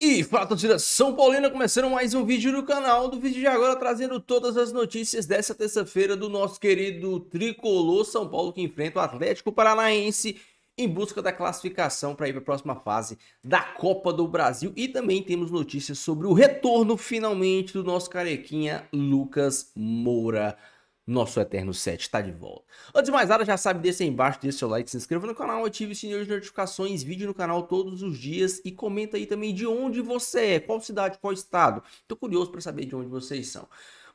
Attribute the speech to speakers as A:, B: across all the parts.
A: E fala, torcida São Paulina, começando mais um vídeo no canal. Do vídeo de agora trazendo todas as notícias dessa terça-feira do nosso querido tricolor São Paulo, que enfrenta o Atlético Paranaense em busca da classificação para ir para a próxima fase da Copa do Brasil. E também temos notícias sobre o retorno finalmente do nosso carequinha Lucas Moura. Nosso Eterno 7 está de volta. Antes de mais nada, já sabe, deixa aí embaixo, deixa seu like, se inscreva no canal, ative o sininho de notificações, vídeo no canal todos os dias e comenta aí também de onde você é, qual cidade, qual estado. Tô curioso para saber de onde vocês são.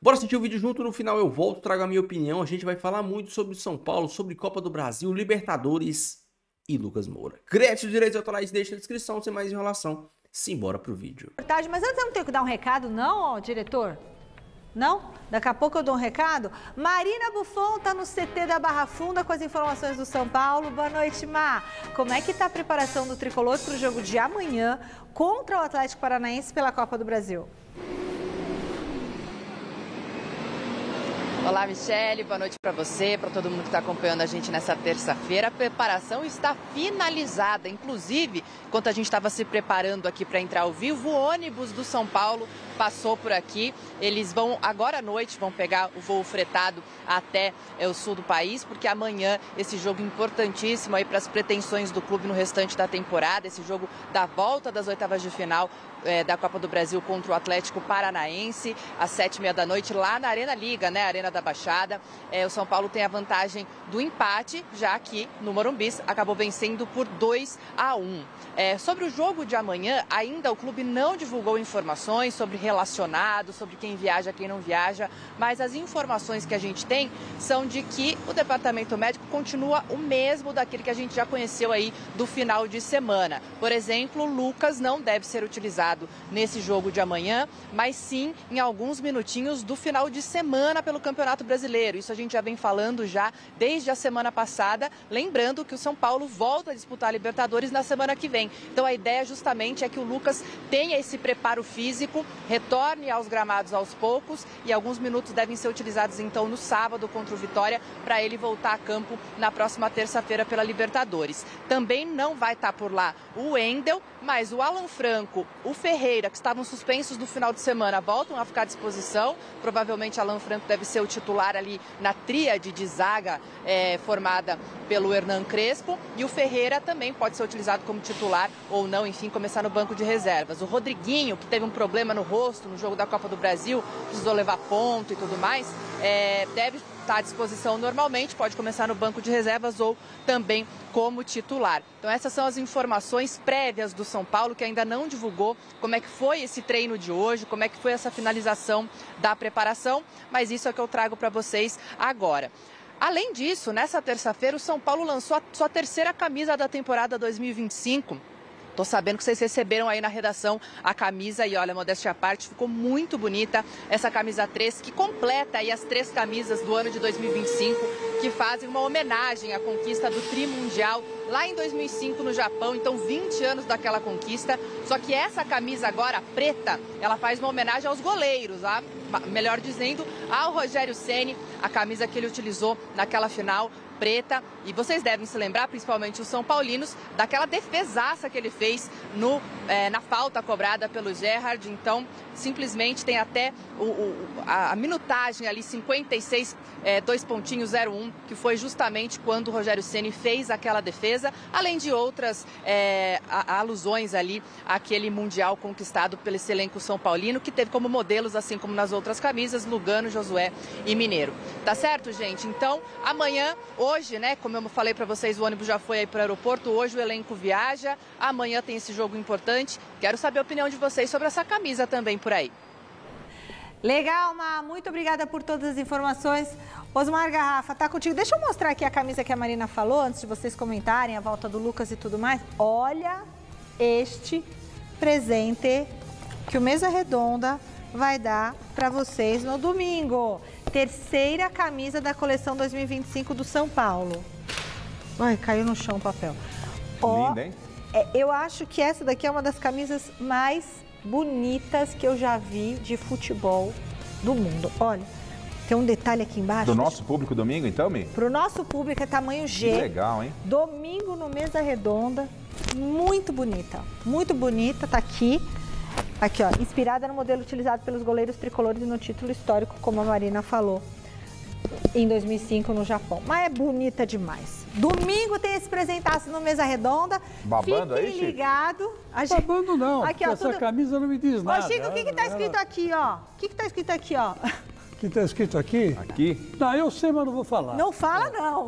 A: Bora assistir o vídeo junto, no final eu volto, trago a minha opinião, a gente vai falar muito sobre São Paulo, sobre Copa do Brasil, Libertadores e Lucas Moura. Créditos e direitos autorais deixa na descrição, sem mais enrolação, simbora pro vídeo.
B: Mas antes eu não tenho que dar um recado não, diretor? Não? Daqui a pouco eu dou um recado. Marina Buffon está no CT da Barra Funda com as informações do São Paulo. Boa noite, Má. Como é que está a preparação do tricolor para o jogo de amanhã contra o Atlético Paranaense pela Copa do Brasil?
C: Olá, Michele, boa noite para você, para todo mundo que está acompanhando a gente nessa terça-feira. A preparação está finalizada, inclusive, enquanto a gente estava se preparando aqui para entrar ao vivo, o ônibus do São Paulo passou por aqui. Eles vão, agora à noite, vão pegar o voo fretado até o sul do país, porque amanhã esse jogo importantíssimo aí para as pretensões do clube no restante da temporada, esse jogo da volta das oitavas de final da Copa do Brasil contra o Atlético Paranaense, às 7h30 da noite, lá na Arena Liga, né? Arena da Baixada. O São Paulo tem a vantagem do empate, já que no Morumbi acabou vencendo por 2-1. Sobre o jogo de amanhã, ainda o clube não divulgou informações sobre relacionados, sobre quem viaja, quem não viaja, mas as informações que a gente tem são de que o departamento médico continua o mesmo daquele que a gente já conheceu aí do final de semana. Por exemplo, o Lucas não deve ser utilizado nesse jogo de amanhã, mas sim em alguns minutinhos do final de semana pelo Campeonato Brasileiro. Isso a gente já vem falando já desde a semana passada, lembrando que o São Paulo volta a disputar a Libertadores na semana que vem. Então a ideia justamente é que o Lucas tenha esse preparo físico, retorne aos gramados aos poucos e alguns minutos devem ser utilizados então no sábado contra o Vitória para ele voltar a campo na próxima terça-feira pela Libertadores. Também não vai estar por lá o Wendel, mas o Alan Franco, o Ferreira, que estavam suspensos no final de semana, voltam a ficar à disposição. Provavelmente Alan Franco deve ser o titular ali na tríade de zaga formada pelo Hernan Crespo. E o Ferreira também pode ser utilizado como titular ou não, enfim, começar no banco de reservas. O Rodriguinho, que teve um problema no rosto no jogo da Copa do Brasil, precisou levar ponto e tudo mais, deve estar à disposição normalmente, pode começar no banco de reservas ou também como titular. Então essas são as informações prévias do São Paulo, que ainda não divulgou como é que foi esse treino de hoje, como é que foi essa finalização da preparação, mas isso é que eu trago para vocês agora. Além disso, nessa terça-feira, o São Paulo lançou a sua terceira camisa da temporada 2025. Tô sabendo que vocês receberam aí na redação a camisa e olha, modéstia à parte, ficou muito bonita essa camisa 3, que completa aí as 3 camisas do ano de 2025, que fazem uma homenagem à conquista do Tri Mundial lá em 2005 no Japão, então 20 anos daquela conquista. Só que essa camisa agora, preta, ela faz uma homenagem aos goleiros, melhor dizendo, ao Rogério Ceni, a camisa que ele utilizou naquela final preta, e vocês devem se lembrar, principalmente os são paulinos, daquela defesaça que ele fez na falta cobrada pelo Gerrard. Então, simplesmente tem até a minutagem ali, 56, 2.01, que foi justamente quando o Rogério Ceni fez aquela defesa, além de outras alusões ali àquele Mundial conquistado pelo esse elenco são paulino, que teve como modelos, assim como nas outras camisas, Lugano, Josué e Mineiro. Tá certo, gente? Então, amanhã, hoje, né, como eu falei para vocês, o ônibus já foi aí para o aeroporto, hoje o elenco viaja, amanhã tem esse jogo importante. Quero saber a opinião de vocês sobre essa camisa também por aí.
B: Legal, Má, muito obrigada por todas as informações. Osmar Garrafa, tá contigo. Deixa eu mostrar aqui a camisa que a Marina falou, antes de vocês comentarem a volta do Lucas e tudo mais. Olha este presente que o Mesa Redonda vai dar para vocês no domingo. Terceira camisa da coleção 2025 do São Paulo. Ai, caiu no chão o papel.
D: Linda, hein?
B: Eu acho que essa daqui é uma das camisas mais bonitas que eu já vi de futebol do mundo. Olha, tem um detalhe aqui embaixo.
D: Do nosso público domingo, então, Mi?
B: Pro nosso público é tamanho G.
D: Que legal, hein?
B: Domingo no Mesa Redonda. Muito bonita, tá aqui. Aqui, ó, inspirada no modelo utilizado pelos goleiros tricolores no título histórico, como a Marina falou, em 2005 no Japão. Mas é bonita demais. Domingo tem esse presentaço no Mesa Redonda.
D: Babando aí, Chico?
B: Ligado.
E: Babando não,
B: aqui, ó,
E: essa camisa não me diz nada.
B: Ô, Chico, o que tá escrito aqui, ó? O que tá escrito aqui, ó?
E: O que tá escrito aqui?
D: Aqui?
E: Não, eu sei, mas não vou falar.
B: Não fala, não.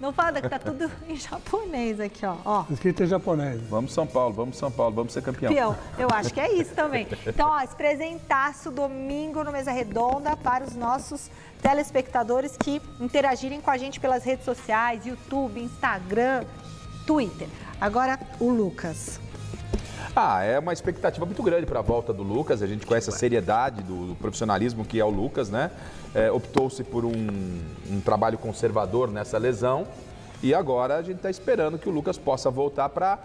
B: Não fala, que tá tudo em japonês aqui, ó.
E: Escrito em japonês.
D: Vamos São Paulo, vamos ser campeão.
B: Eu acho que é isso também. Então, ó, esse presentaço domingo no Mesa Redonda para os nossos telespectadores que interagirem com a gente pelas redes sociais, YouTube, Instagram, Twitter. Agora, o Lucas.
D: É uma expectativa muito grande para a volta do Lucas. A gente conhece a seriedade do profissionalismo que é o Lucas, né? Optou-se por um trabalho conservador nessa lesão e agora a gente está esperando que o Lucas possa voltar para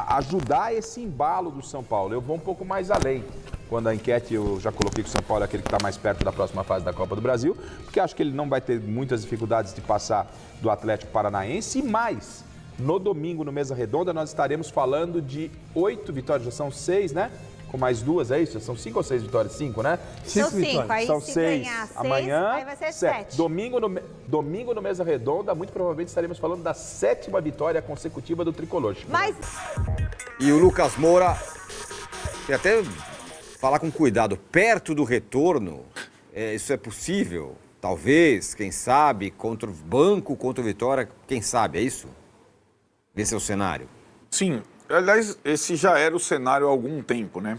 D: ajudar esse embalo do São Paulo. Eu vou um pouco mais além. Quando a enquete eu já coloquei que o São Paulo é aquele que está mais perto da próxima fase da Copa do Brasil, porque acho que ele não vai ter muitas dificuldades de passar do Atlético Paranaense e mais. No domingo, no Mesa Redonda, nós estaremos falando de 8 vitórias, já são 6, né? Com mais 2, é isso? Já são 5 ou 6 vitórias? 5, né?
B: São 5, aí
D: são
B: se
D: 6
B: ganhar 6,
D: amanhã,
B: aí vai ser 7.
D: Domingo no Mesa Redonda, muito provavelmente estaremos falando da 7ª vitória consecutiva do Tricolor.
B: Mas...
F: E o Lucas Moura, tem até falar com cuidado, perto do retorno, isso é possível? Talvez, quem sabe, contra o Banco, contra o Vitória, quem sabe, é isso? Esse é o cenário?
G: Sim. Aliás, esse já era o cenário há algum tempo, né?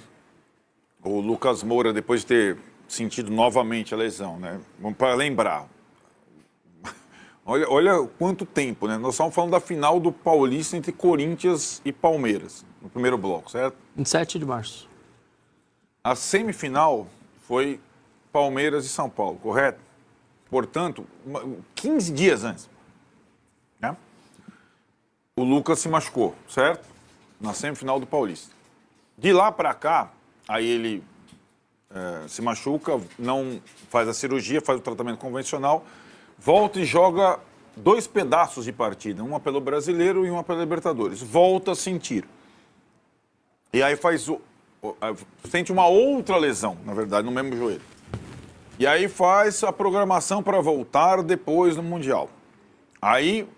G: O Lucas Moura, depois de ter sentido novamente a lesão, né? Vamos para lembrar. Olha quanto tempo, né? Nós estamos falando da final do Paulista entre Corinthians e Palmeiras, no primeiro bloco, certo?
H: 27 de março.
G: A semifinal foi Palmeiras e São Paulo, correto? Portanto, 15 dias antes, né? O Lucas se machucou, certo? Na semifinal do Paulista. De lá para cá, aí ele se machuca, não faz a cirurgia, faz o tratamento convencional, volta e joga 2 pedaços de partida, uma pelo Brasileiro e uma pela Libertadores. Volta a sentir. E aí sente uma outra lesão, na verdade, no mesmo joelho. E aí faz a programação para voltar depois no Mundial. Aí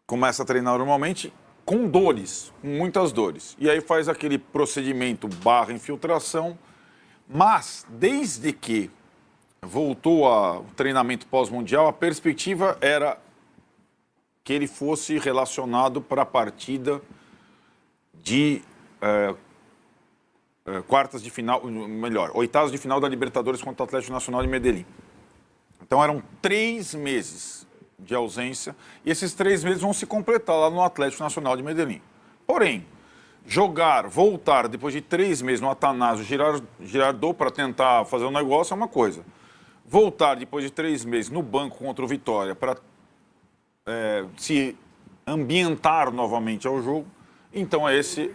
G: começa a treinar normalmente com dores, com muitas dores. E aí faz aquele procedimento / infiltração. Mas, desde que voltou ao treinamento pós-mundial, a perspectiva era que ele fosse relacionado para a partida de quartas de final, melhor, oitavas de final da Libertadores contra o Atlético Nacional de Medellín. Então eram 3 meses de ausência, e esses 3 meses vão se completar lá no Atlético Nacional de Medellín. Porém, voltar depois de 3 meses no Atanásio Girardot para tentar fazer um negócio é uma coisa. Voltar depois de 3 meses no banco contra o Vitória para se ambientar novamente ao jogo, então esse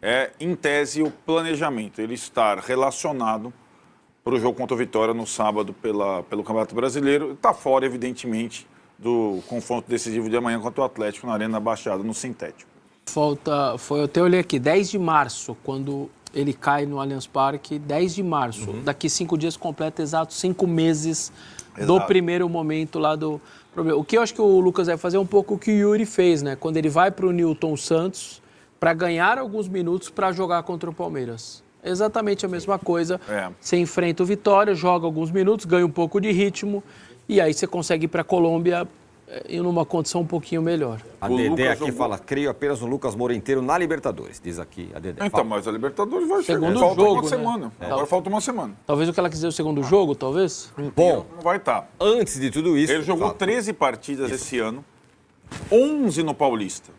G: é, em tese, o planejamento, ele estar relacionado para o jogo contra o Vitória no sábado pelo Campeonato Brasileiro. Está fora, evidentemente, do confronto decisivo de amanhã contra o Atlético na Arena Baixada, no sintético.
H: Eu até olhei aqui, 10 de março, quando ele cai no Allianz Parque, 10 de março. Daqui 5 dias completa exato 5 meses do primeiro momento lá do problema. O que eu acho que o Lucas vai fazer é um pouco o que o Yuri fez, né? Quando ele vai para o Newton Santos para ganhar alguns minutos para jogar contra o Palmeiras. Exatamente a mesma coisa. Você enfrenta o Vitória, joga alguns minutos, ganha um pouco de ritmo e aí você consegue ir para a Colômbia em uma condição um pouquinho melhor.
F: A Dedé aqui fala, creio apenas no Lucas Moura inteiro na Libertadores, diz aqui a Dedé.
G: Então, mas a Libertadores vai chegar.
H: Segundo
G: Falta
H: jogo,
G: uma semana. Agora falta uma semana.
H: Talvez o que ela quis dizer o segundo jogo, talvez?
F: Bom,
G: Não vai estar.
F: antes de tudo isso...
G: Ele jogou 13 partidas esse ano, 11 no Paulista.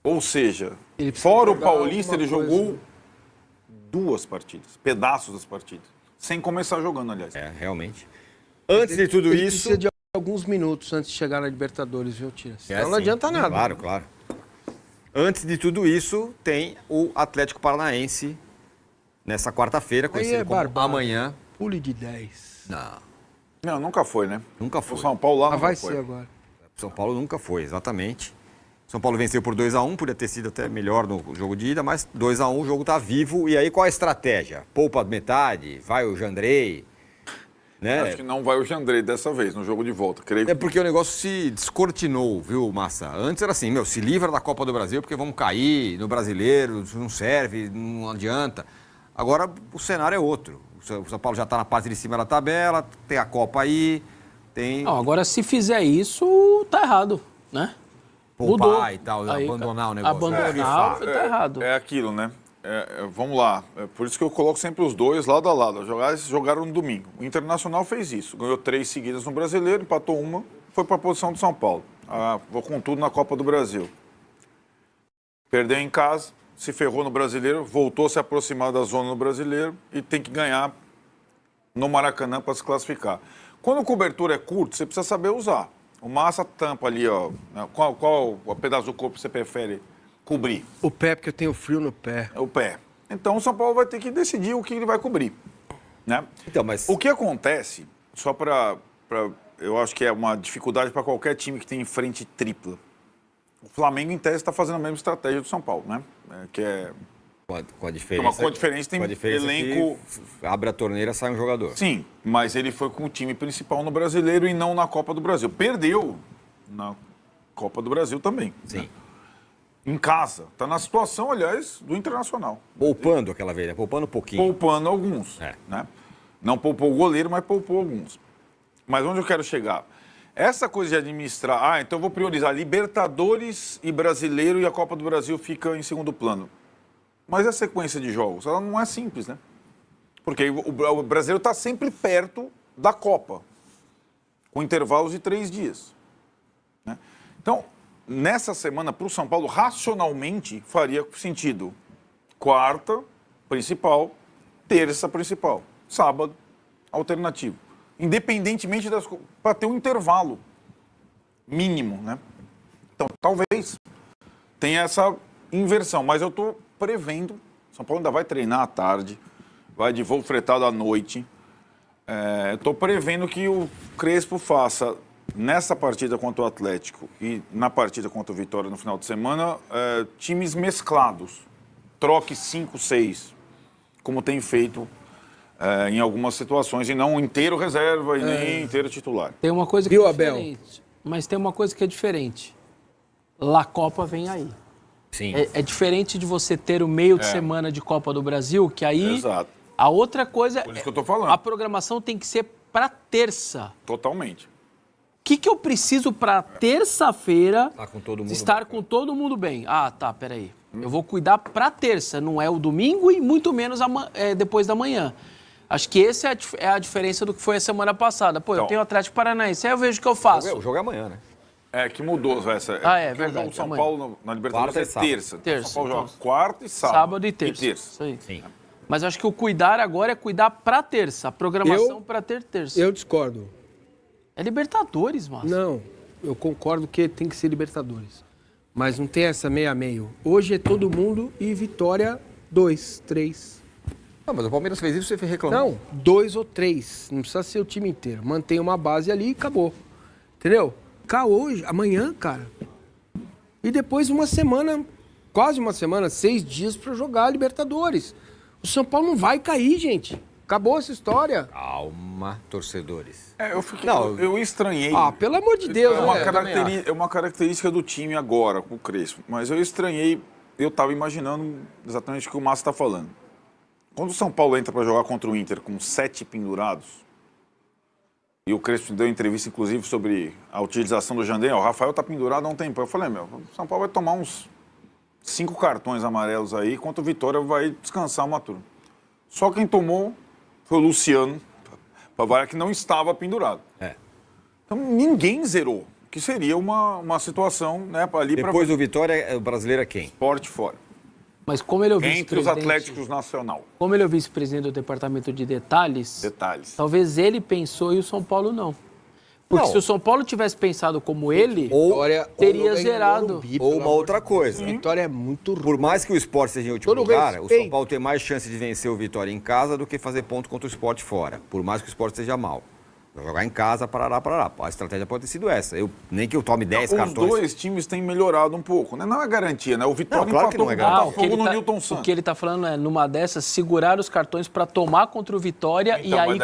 G: Ou seja, fora o Paulista, ele jogou 2 partidas, pedaços das partidas. Sem começar jogando, aliás.
F: Realmente. Antes de tudo
I: Ele
F: isso...
I: precisa de alguns minutos antes de chegar na Libertadores, viu, Tira? Senão não
F: sim.
I: adianta nada.
F: Claro, claro. Antes de tudo isso, tem o Atlético Paranaense nessa quarta-feira, conhecido como
I: barbado.
F: amanhã.
I: Pule de 10.
G: Não, nunca foi, né?
F: Nunca
G: O
F: foi.
G: São Paulo lá
I: Ah,
G: não
I: vai
G: foi.
I: ser agora.
F: São Paulo nunca foi, exatamente. São Paulo venceu por 2-1, podia ter sido até melhor no jogo de ida, mas 2-1, o jogo tá vivo. E aí qual a estratégia? Poupa metade, vai o Jandrei, né?
G: Acho que não vai o Jandrei dessa vez, no jogo de volta. Creio
F: É porque o negócio se descortinou, viu, Massa? Antes era assim, se livra da Copa do Brasil porque vamos cair no Brasileiro, não serve, não adianta. Agora o cenário é outro. O São Paulo já está na parte de cima da tabela, tem a Copa aí, tem...
H: Não, agora se fizer isso, tá errado, né?
F: Poupar
H: Mudou.
F: e tal,
H: Aí,
F: abandonar o negócio.
H: Abandonar, tá errado.
G: É aquilo, né? Vamos lá. É por isso que eu coloco sempre os dois lado a lado. Jogaram no domingo. O Internacional fez isso. Ganhou 3 seguidas no Brasileiro, empatou uma, foi para a posição do São Paulo. Vou com tudo na Copa do Brasil. Perdeu em casa, se ferrou no Brasileiro, voltou a se aproximar da zona no Brasileiro e tem que ganhar no Maracanã para se classificar. Quando a cobertura é curta, você precisa saber usar. O Massa tampa ali, ó. Qual o pedaço do corpo você prefere cobrir?
I: O pé, porque eu tenho frio no pé.
G: É o pé. Então o São Paulo vai ter que decidir o que ele vai cobrir, né?
F: Então, mas...
G: O que acontece, só para eu acho que é uma dificuldade para qualquer time que tem frente tripla. O Flamengo, em tese, está fazendo a mesma estratégia do São Paulo, né? Com a diferença. Com a diferença tem elenco.
F: Abre a torneira, sai um jogador.
G: Sim, mas ele foi com o time principal no Brasileiro e não na Copa do Brasil. Perdeu na Copa do Brasil também.
F: Sim.
G: Né? Em casa. Está na situação, aliás, do Internacional.
F: Poupando aquela vez, né? Poupando um pouquinho.
G: Poupando alguns. Né? Não poupou o goleiro, mas poupou alguns. Mas onde eu quero chegar? Essa coisa de administrar... então eu vou priorizar Libertadores e Brasileiro e a Copa do Brasil fica em segundo plano. Mas a sequência de jogos, ela não é simples, né? Porque o brasileiro está sempre perto da Copa, com intervalos de 3 dias. Né? Então, nessa semana, para o São Paulo, racionalmente, faria sentido. Quarta, principal, terça, principal. Sábado, alternativo. Independentemente das... para ter um intervalo mínimo, né? Então, talvez tenha essa inversão, mas eu estou prevendo, São Paulo ainda vai treinar à tarde, vai de voo fretado à noite. Estou prevendo que o Crespo faça, nessa partida contra o Atlético e na partida contra o Vitória no final de semana, times mesclados. Troque 5, 6, como tem feito em algumas situações, e não inteiro reserva e nem inteiro titular.
H: Tem uma coisa que é diferente, mas tem uma coisa que é diferente. La Copa vem aí.
F: Sim.
H: É diferente de você ter o meio de semana de Copa do Brasil, que aí...
G: Exato.
H: A outra coisa...
G: Por isso que eu tô falando.
H: A programação tem que ser para terça.
G: Totalmente.
H: O que eu preciso para terça-feira
F: estar
H: com todo mundo bem? Tá, peraí. Eu vou cuidar para terça, não é o domingo e muito menos depois da manhã. Acho que essa é a diferença do que foi a semana passada. Pô, então, eu tenho o Atlético Paranaense, aí eu vejo o que eu faço.
F: O jogo é amanhã, né?
G: Que mudou essa.
H: É verdade.
G: O São Paulo na Libertadores é terça.
H: Terça.
G: São Paulo joga quarta e sábado.
H: Sábado e terça. Isso aí. Sim. Mas acho que o cuidar agora é cuidar para terça. A programação para ter terça.
I: Eu discordo.
H: É Libertadores, Márcio.
I: Não, eu concordo que tem que ser Libertadores. Mas não tem essa meio a meio. Hoje é todo mundo e Vitória 2, 3.
F: Não, mas o Palmeiras fez isso e você reclamou.
I: Não, 2 ou 3. Não precisa ser o time inteiro. Mantém uma base ali e acabou. Entendeu? Cá hoje, amanhã, cara. E depois uma semana, quase uma semana, 6 dias para jogar a Libertadores. O São Paulo não vai cair, gente. Acabou essa história.
F: Calma, torcedores.
G: Eu estranhei.
I: Pelo amor de Deus.
G: É uma característica do time agora, com o Crespo. Mas eu estranhei, eu estava imaginando exatamente o que o Márcio está falando. Quando o São Paulo entra para jogar contra o Inter com 7 pendurados, e o Crespo deu entrevista, inclusive, sobre a utilização do Jandrei, o Rafael está pendurado há um tempo. Eu falei, o São Paulo vai tomar uns 5 cartões amarelos aí, enquanto o Vitória vai descansar uma turma. Só quem tomou foi o Luciano, que não estava pendurado. Então ninguém zerou, que seria uma situação, né, ali para...
F: Depois do Vitória, o brasileiro é quem?
G: Sport fora.
H: Mas como ele é o
G: entre os Atléticos Nacional.
H: Como ele é o vice-presidente do departamento de detalhes, talvez ele pensou e o São Paulo não. Porque se o São Paulo tivesse pensado como ele, teria zerado.
F: Ou uma outra coisa.
I: A Vitória é muito ruim.
F: Por mais que o Sport seja em último lugar, o São Paulo tem mais chance de vencer o Vitória em casa do que fazer ponto contra o Sport fora. Por mais que o Sport seja mal. Vai jogar em casa, parará. A estratégia pode ter sido essa. Nem que eu tome 10 cartões.
G: Os dois times têm melhorado um pouco, né? Não é garantia, né? O Vitória
F: claro que não é garantia.
G: Botafogo no Newton Santos.
H: O que ele tá falando é, numa dessas, segurar os cartões para tomar contra o Vitória e aí,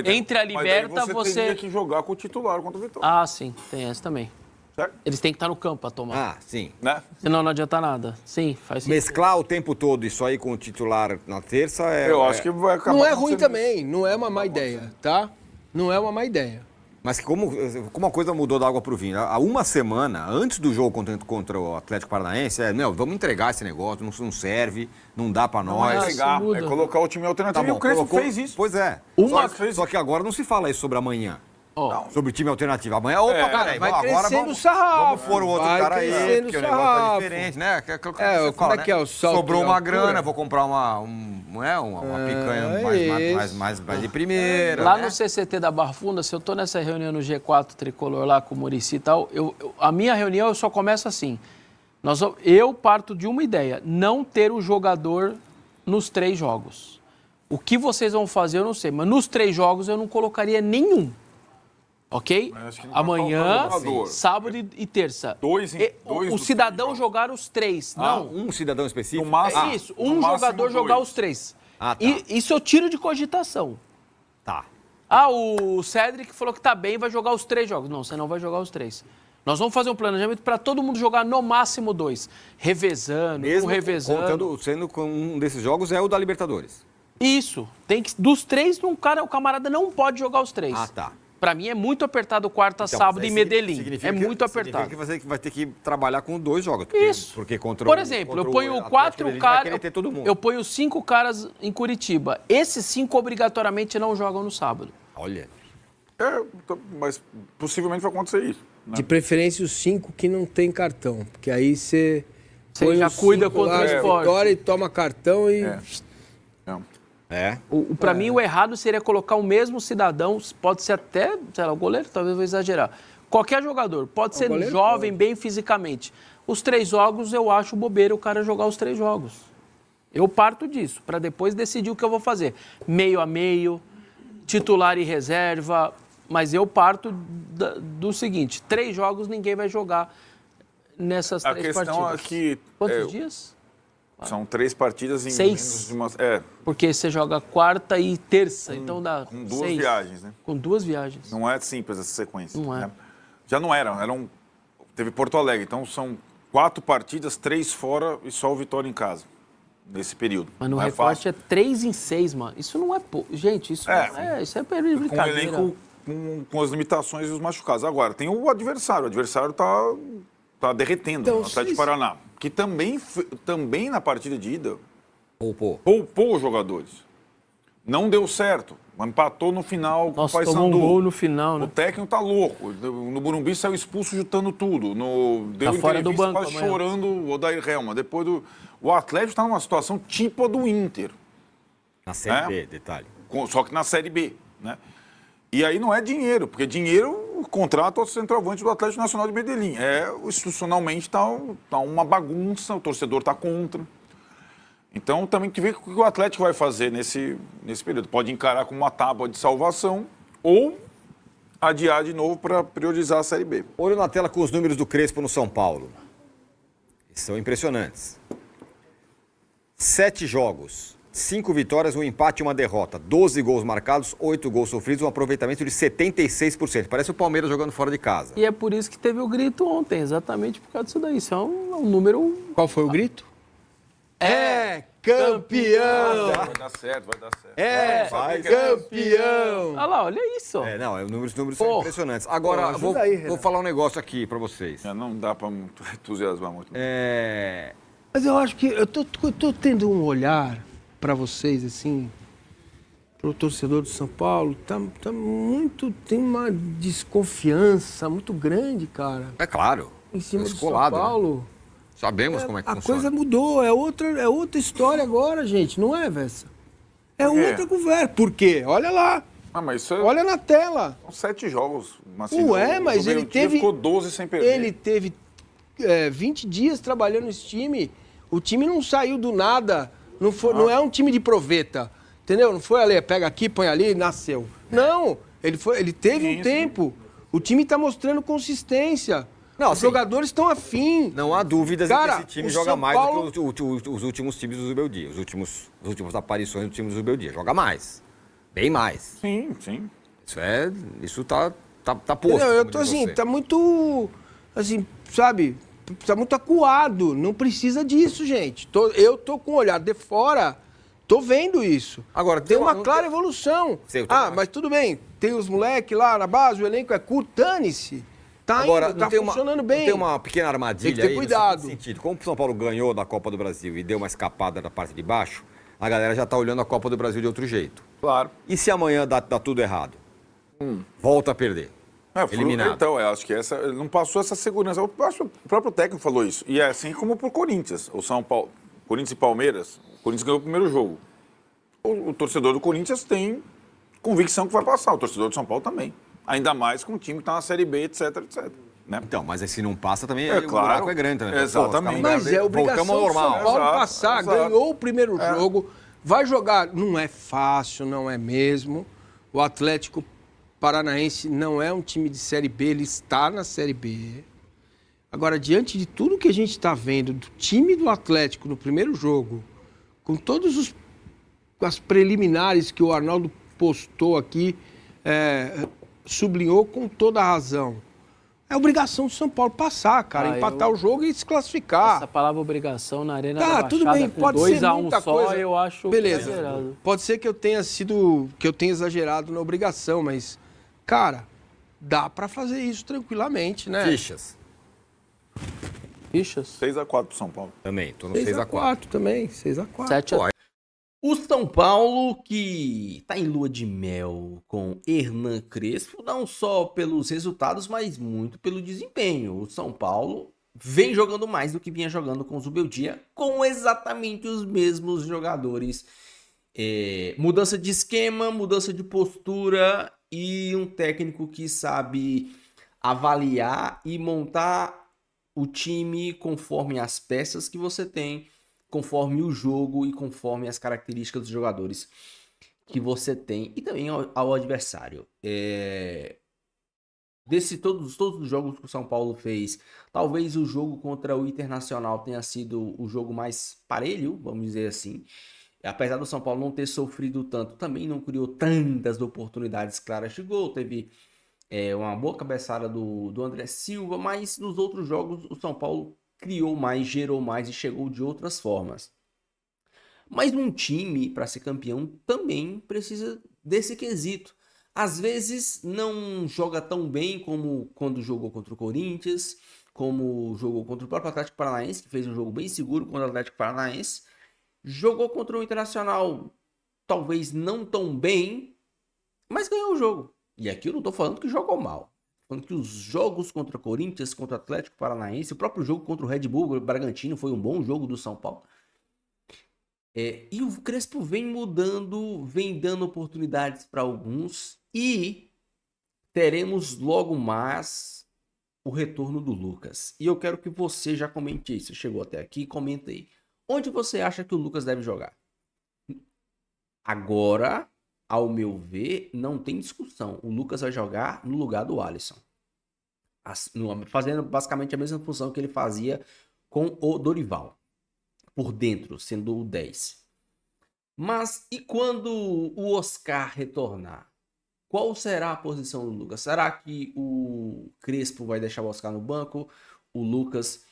H: entre a Liberta,
G: você teria que jogar com o titular contra o Vitória.
H: Ah, sim, tem essa também.
G: Certo?
H: Eles têm que estar no campo para tomar.
F: Ah, sim.
G: Né?
H: Senão não adianta nada. Sim, faz sentido.
F: Mesclar o tempo todo isso aí com o titular na terça
G: Eu acho que vai acabar.
I: Não é ruim também, não é uma má ideia, tá? Não é uma má idea.
F: Mas como a coisa mudou da água pro vinho, há uma semana, antes do jogo contra o Atlético Paranaense, vamos entregar esse negócio, não serve, não dá pra nós.
G: Entregar, colocar o time alternativo.
F: Tá bom,
G: e o Crespo fez isso.
F: Pois é. Só que agora não se fala isso sobre amanhã. Sobre o time alternativo. Amanhã, peraí,
I: vai
F: agora
I: crescendo o sarrafo.
F: Vamos pôr o outro cara aí, porque o negócio tá diferente, né?
I: Como é que é o salto?
F: Sobrou uma grana, vou comprar uma picanha mais de primeira.
H: Lá no CCT da Barra Funda, se eu tô nessa reunião no G4 Tricolor lá com o Muricy e tal, a minha reunião eu só começo assim. Eu parto de uma ideia, não ter o jogador nos 3 jogos. O que vocês vão fazer eu não sei, mas nos 3 jogos eu não colocaria nenhum. Ok? Amanhã, sábado e terça. O cidadão jogar os 3. Não.
F: Um cidadão específico?
H: Isso, um jogador jogar os 3.
F: Tá.
H: Isso eu tiro de cogitação.
F: Tá.
H: O Cedric falou que tá bem, vai jogar os 3 jogos. Não, você não vai jogar os 3. Nós vamos fazer um planejamento para todo mundo jogar no máximo 2. Revezando,
F: mesmo
H: revezando.
F: Sendo que um desses jogos é o da Libertadores.
H: Isso. Dos 3, o camarada não pode jogar os 3.
F: Ah, tá.
H: Para mim é muito apertado quarta, sábado em Medellín. É muito apertado.
F: Significa que você vai ter que trabalhar com 2 jogos. Porque
H: Por exemplo, eu ponho 4 caras, eu ponho 5 caras em Curitiba. Esses 5 obrigatoriamente não jogam no sábado.
F: Olha.
G: Mas possivelmente vai acontecer isso. Né?
I: De preferência os 5 que não tem cartão, porque aí você
H: já cuida contra o esporte.
I: Vitória e toma cartão e...
H: Para mim, o errado seria colocar o mesmo cidadão, pode ser até, sei lá, o goleiro, talvez eu vou exagerar. Qualquer jogador, pode ser jovem, bem fisicamente. Os 3 jogos, eu acho bobeira o cara jogar os 3 jogos. Eu parto disso, para depois decidir o que eu vou fazer. Meio a meio, titular e reserva, mas eu parto do seguinte, 3 jogos ninguém vai jogar nessas 3 partidas.
G: A questão é que...
H: Quantos dias?
G: São 3 partidas em
H: 6.
G: menos de uma...
H: Porque você joga quarta e terça, então dá
G: com 2
H: 6.
G: viagens, né?
H: Com 2 viagens.
G: Não é simples essa sequência.
H: Não é.
G: Né? Já não era. Teve Porto Alegre, então são 4 partidas, 3 fora e só o Vitória em casa. Nesse período.
H: Mas no recorte é 3 em 6, mano. Isso não é pouco. Gente, isso é brincadeira.
G: Com o elenco com as limitações e os machucados. Agora, tem o adversário. O adversário tá derretendo no Atlético Paraná. Que também na partida de ida poupou os jogadores. Não deu certo. Empatou no final com o Paysandu.
H: Tomou um gol no final, né?
G: O técnico tá louco. No Morumbi saiu expulso jutando tudo. Deu
H: fora do banco,
G: quase chorando o Odair Helma. Depois o Atlético está numa situação tipo a do Inter.
F: Na Série B, detalhe.
G: Só que na Série B, né? E aí não é dinheiro, porque dinheiro, o contrato é o centroavante do Atlético Nacional de Medellín. Institucionalmente tá uma bagunça, o torcedor está contra. Então também tem que ver o que o Atlético vai fazer nesse período. Pode encarar como uma tábua de salvação ou adiar de novo para priorizar a Série B.
F: Olho na tela com os números do Crespo no São Paulo. São impressionantes. 7 jogos. 5 vitórias, um empate e uma derrota. 12 gols marcados, 8 gols sofridos, um aproveitamento de 76%. Parece o Palmeiras jogando fora de casa.
H: E é por isso que teve o grito ontem, exatamente por causa disso daí. Isso é um número...
I: Qual foi o grito? Campeão!
G: Vai dar certo.
I: Campeão!
H: Olha lá, olha isso.
F: Os números são impressionantes. Agora, vou falar um negócio aqui pra vocês.
G: Não dá pra entusiasmar muito.
I: Mas eu acho que eu tô tendo um olhar para vocês, assim, para o torcedor do São Paulo, tem uma desconfiança muito grande, cara.
F: É claro.
I: Em cima do São Paulo.
F: Né? Sabemos como é que funciona.
I: A coisa mudou, é outra história agora, gente, não é, Vessa? É outra conversa. Por quê? Olha lá.
G: Mas
I: olha na tela.
G: São 7 jogos.
I: Mas ele teve...
G: ficou 12 sem perder.
I: Ele teve 20 dias trabalhando nesse time. O time não saiu do nada. Não é um time de proveta, entendeu? Não foi ali, pega aqui, põe ali, nasceu. Não, Ele teve um tempo. O time tá mostrando consistência.
F: Não,
I: os
F: assim,
I: jogadores estão afim.
F: Não há dúvidas de que esse time joga
I: São
F: mais
I: Paulo...
F: do que os últimos times do Zubeldia. As últimas aparições do time do Zubeldia. Joga mais. Bem mais.
G: Sim, sim.
F: Isso tá posto.
I: Não, eu tô assim, tá muito, assim, sabe, tá muito acuado. Não precisa disso, gente. Eu tô com o olhar de fora, tô vendo isso.
F: Agora,
I: tem uma clara evolução. Mas tudo bem, tem os moleques lá na base, o elenco é curto, dane-se. Tá
F: Agora,
I: indo, tá funcionando bem.
F: Tem uma pequena armadilha
I: tem que ter
F: aí,
I: cuidado.
F: no sentido. Como o São Paulo ganhou da Copa do Brasil e deu uma escapada da parte de baixo, a galera já tá olhando a Copa do Brasil de outro jeito.
G: Claro.
F: E se amanhã dá tudo errado? Volta a perder. Eliminado.
G: Então, eu acho que não passou essa segurança. Eu acho que o próprio técnico falou isso. E é assim como pro Corinthians. O São Paulo, Corinthians e Palmeiras, o Corinthians ganhou o primeiro jogo. O torcedor do Corinthians tem convicção que vai passar. O torcedor do São Paulo também. Ainda mais com o time que está na Série B, etc, etc. Né?
F: Então, mas se não passa também,
G: o buraco
F: é grande também.
G: Exatamente.
I: Mas é obrigação do São Paulo passar. Ganhou o primeiro jogo, vai jogar. Não é fácil, não é mesmo. O Atlético Paranaense não é um time de Série B, ele está na Série B. Agora, diante de tudo que a gente está vendo do time do Atlético no primeiro jogo, com todas as preliminares que o Arnaldo postou aqui, sublinhou com toda a razão. É obrigação do São Paulo passar, cara, empatar o jogo e se classificar.
H: Essa palavra obrigação na Arena da Baixada,
I: tudo bem,
H: com
I: pode ser
H: 2-1 só,
I: coisa.
H: eu acho
I: beleza.
H: exagerado.
I: Pode ser que eu tenha exagerado na obrigação, mas, cara, dá pra fazer isso tranquilamente, né?
F: Fichas.
G: 6x4 pro São Paulo.
F: Também, tô no 6x4
I: também, 6x4.
H: 7x4.
A: O São Paulo, que está em lua de mel com Hernan Crespo, não só pelos resultados, mas muito pelo desempenho. O São Paulo vem jogando mais do que vinha jogando com o Zubeldia, com exatamente os mesmos jogadores. Mudança de esquema, mudança de postura e um técnico que sabe avaliar e montar o time conforme as peças que você tem, conforme o jogo e conforme as características dos jogadores que você tem e também ao adversário. Todos os jogos que o São Paulo fez, talvez o jogo contra o Internacional tenha sido o jogo mais parelho, vamos dizer assim. Apesar do São Paulo não ter sofrido tanto, também não criou tantas oportunidades claras de gol. Teve uma boa cabeçada do André Silva, mas nos outros jogos o São Paulo criou mais, gerou mais e chegou de outras formas. Mas um time, para ser campeão, também precisa desse quesito. Às vezes não joga tão bem como quando jogou contra o Corinthians, como jogou contra o próprio Atlético Paranaense, que fez um jogo bem seguro contra o Atlético Paranaense. Jogou contra o Internacional, talvez não tão bem, mas ganhou o jogo. E aqui eu não estou falando que jogou mal. Falando que os jogos contra o Corinthians, contra o Atlético Paranaense, o próprio jogo contra o Red Bull, o Bragantino, foi um bom jogo do São Paulo. E o Crespo vem mudando, vem dando oportunidades para alguns e teremos logo mais o retorno do Lucas. E eu quero que você já comente isso. Chegou até aqui, comenta aí. Onde você acha que o Lucas deve jogar? Agora, ao meu ver, não tem discussão. O Lucas vai jogar no lugar do Alisson. Fazendo basicamente a mesma função que ele fazia com o Dorival. Por dentro, sendo o 10. Mas e quando o Oscar retornar? Qual será a posição do Lucas? Será que o Crespo vai deixar o Oscar no banco? O Lucas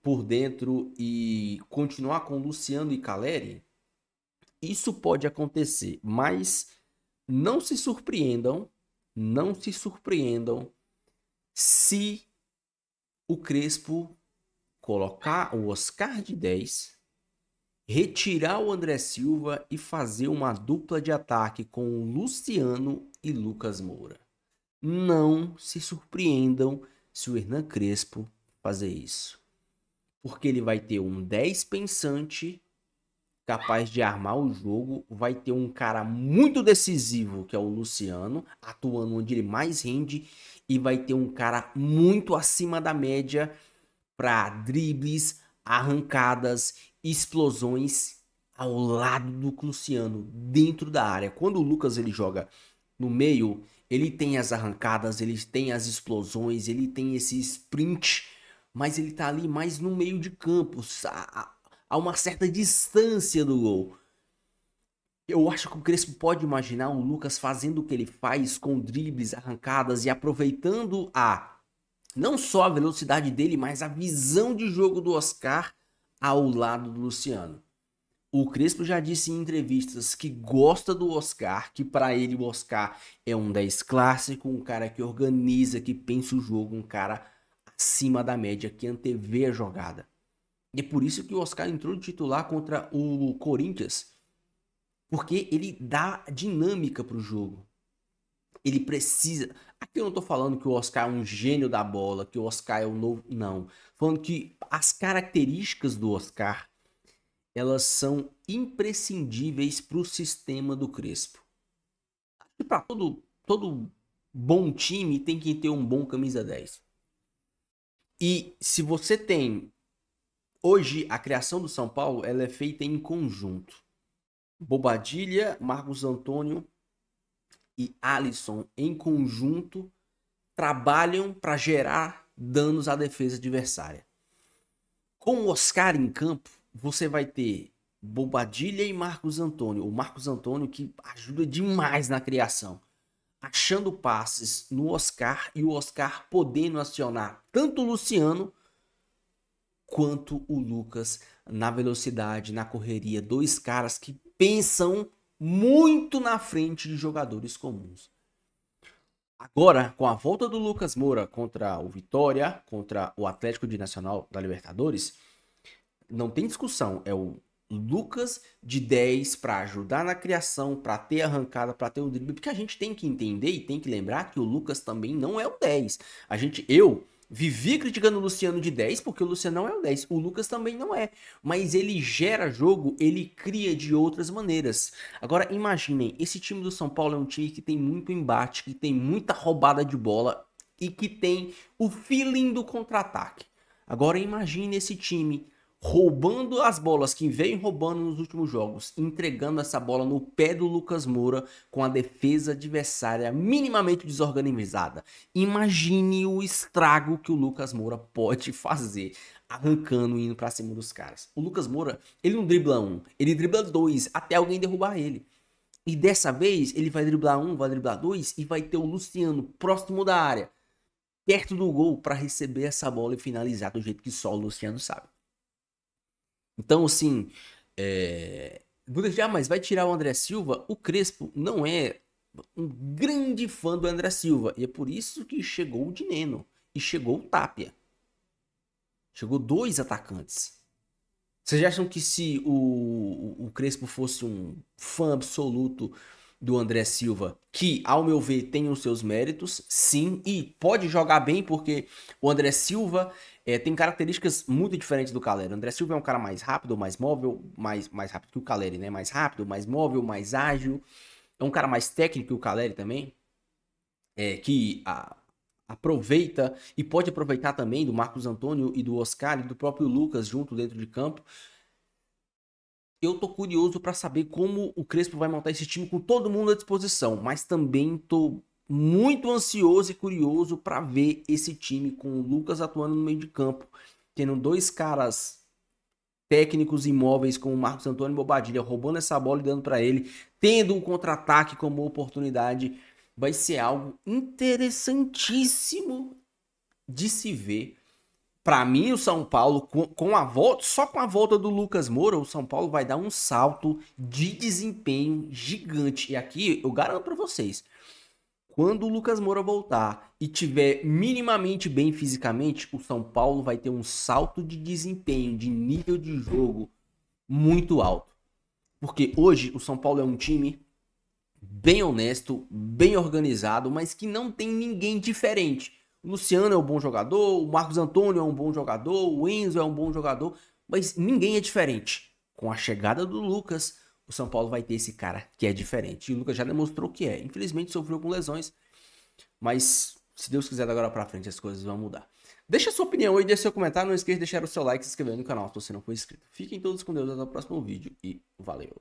A: por dentro e continuar com Luciano e Caleri? Isso pode acontecer, mas não se surpreendam se o Crespo colocar o Oscar de 10, retirar o André Silva e fazer uma dupla de ataque com o Luciano e Lucas Moura. Não se surpreendam se o Hernan Crespo fazer isso. Porque ele vai ter um 10 pensante, capaz de armar o jogo, vai ter um cara muito decisivo, que é o Luciano, atuando onde ele mais rende, e vai ter um cara muito acima da média para dribles, arrancadas, explosões ao lado do Luciano, dentro da área. Quando o Lucas ele joga no meio, Ele tem as arrancadas, ele tem as explosões, ele tem esse sprint, mas ele tá ali mais no meio de campo, a uma certa distância do gol. Eu acho que o Crespo pode imaginar o Lucas fazendo o que ele faz com dribles, arrancadas e aproveitando não só a velocidade dele, mas a visão de jogo do Oscar ao lado do Luciano. O Crespo já disse em entrevistas que gosta do Oscar, que para ele o Oscar é um 10 clássico, um cara que organiza, que pensa o jogo, um cara acima da média, que antevê a jogada. E é por isso que o Oscar entrou de titular contra o Corinthians, porque ele dá dinâmica pro jogo. Ele precisa... Aqui eu não tô falando que o Oscar é um gênio da bola, que o Oscar é o novo... Não. Falando que as características do Oscar, elas são imprescindíveis pro sistema do Crespo. E para todo bom time tem que ter um bom camisa 10. E se você tem... Hoje, a criação do São Paulo, ela é feita em conjunto. Bobadilla, Marcos Antônio e Alisson em conjunto trabalham para gerar danos à defesa adversária. Com o Oscar em campo, você vai ter Bobadilla e Marcos Antônio. O Marcos Antônio que ajuda demais na criação, achando passes no Oscar e o Oscar podendo acionar tanto o Luciano quanto o Lucas na velocidade, na correria. Dois caras que pensam muito na frente de jogadores comuns. Agora, com a volta do Lucas Moura contra o Vitória, contra o Atlético de Nacional da Libertadores, não tem discussão. É o Lucas de 10 para ajudar na criação, para ter arrancada, para ter um drible. Porque a gente tem que entender e tem que lembrar que o Lucas também não é o 10. Eu vivi criticando o Luciano de 10, porque o Luciano não é o 10. O Lucas também não é. Mas ele gera jogo, ele cria de outras maneiras. Agora, imaginem, esse time do São Paulo é um time que tem muito embate, que tem muita roubada de bola e que tem o feeling do contra-ataque. Agora, imagine esse time roubando as bolas que vem roubando nos últimos jogos, entregando essa bola no pé do Lucas Moura com a defesa adversária minimamente desorganizada. Imagine o estrago que o Lucas Moura pode fazer arrancando e indo pra cima dos caras. O Lucas Moura, ele não dribla um, ele dribla dois até alguém derrubar ele. E dessa vez ele vai driblar um, vai driblar dois e vai ter o Luciano próximo da área, perto do gol, para receber essa bola e finalizar do jeito que só o Luciano sabe. Então, assim, mas vai tirar o André Silva? O Crespo não é um grande fã do André Silva. E é por isso que chegou o Dineno e chegou o Tapia. Chegou dois atacantes. Vocês acham que se o Crespo fosse um fã absoluto do André Silva, que, ao meu ver, tem os seus méritos, sim, e pode jogar bem, porque o André Silva tem características muito diferentes do Caleri. O André Silva é um cara mais rápido, mais móvel, mais rápido que o Caleri, né? Mais rápido, mais móvel, mais ágil. É um cara mais técnico que o Caleri também, que aproveita e pode aproveitar também do Marcos Antônio e do Oscar e do próprio Lucas junto dentro de campo. Eu tô curioso para saber como o Crespo vai montar esse time com todo mundo à disposição, mas também tô muito ansioso e curioso para ver esse time com o Lucas atuando no meio de campo, tendo dois caras técnicos imóveis como o Marcos Antônio e Bobadilla, roubando essa bola e dando para ele, tendo um contra-ataque como oportunidade. Vai ser algo interessantíssimo de se ver. Para mim, o São Paulo, só com a volta do Lucas Moura, o São Paulo vai dar um salto de desempenho gigante. E aqui eu garanto para vocês, quando o Lucas Moura voltar e tiver minimamente bem fisicamente, o São Paulo vai ter um salto de desempenho, de nível de jogo muito alto. Porque hoje o São Paulo é um time bem honesto, bem organizado, mas que não tem ninguém diferente. O Luciano é um bom jogador, o Marcos Antônio é um bom jogador, o Enzo é um bom jogador, mas ninguém é diferente. Com a chegada do Lucas, o São Paulo vai ter esse cara que é diferente. E o Lucas já demonstrou que é. Infelizmente sofreu com lesões, mas se Deus quiser, da agora pra frente as coisas vão mudar. Deixa a sua opinião aí, deixa seu comentário, não esqueça de deixar o seu like e se inscrever no canal se você não for inscrito. Fiquem todos com Deus, até o próximo vídeo e valeu!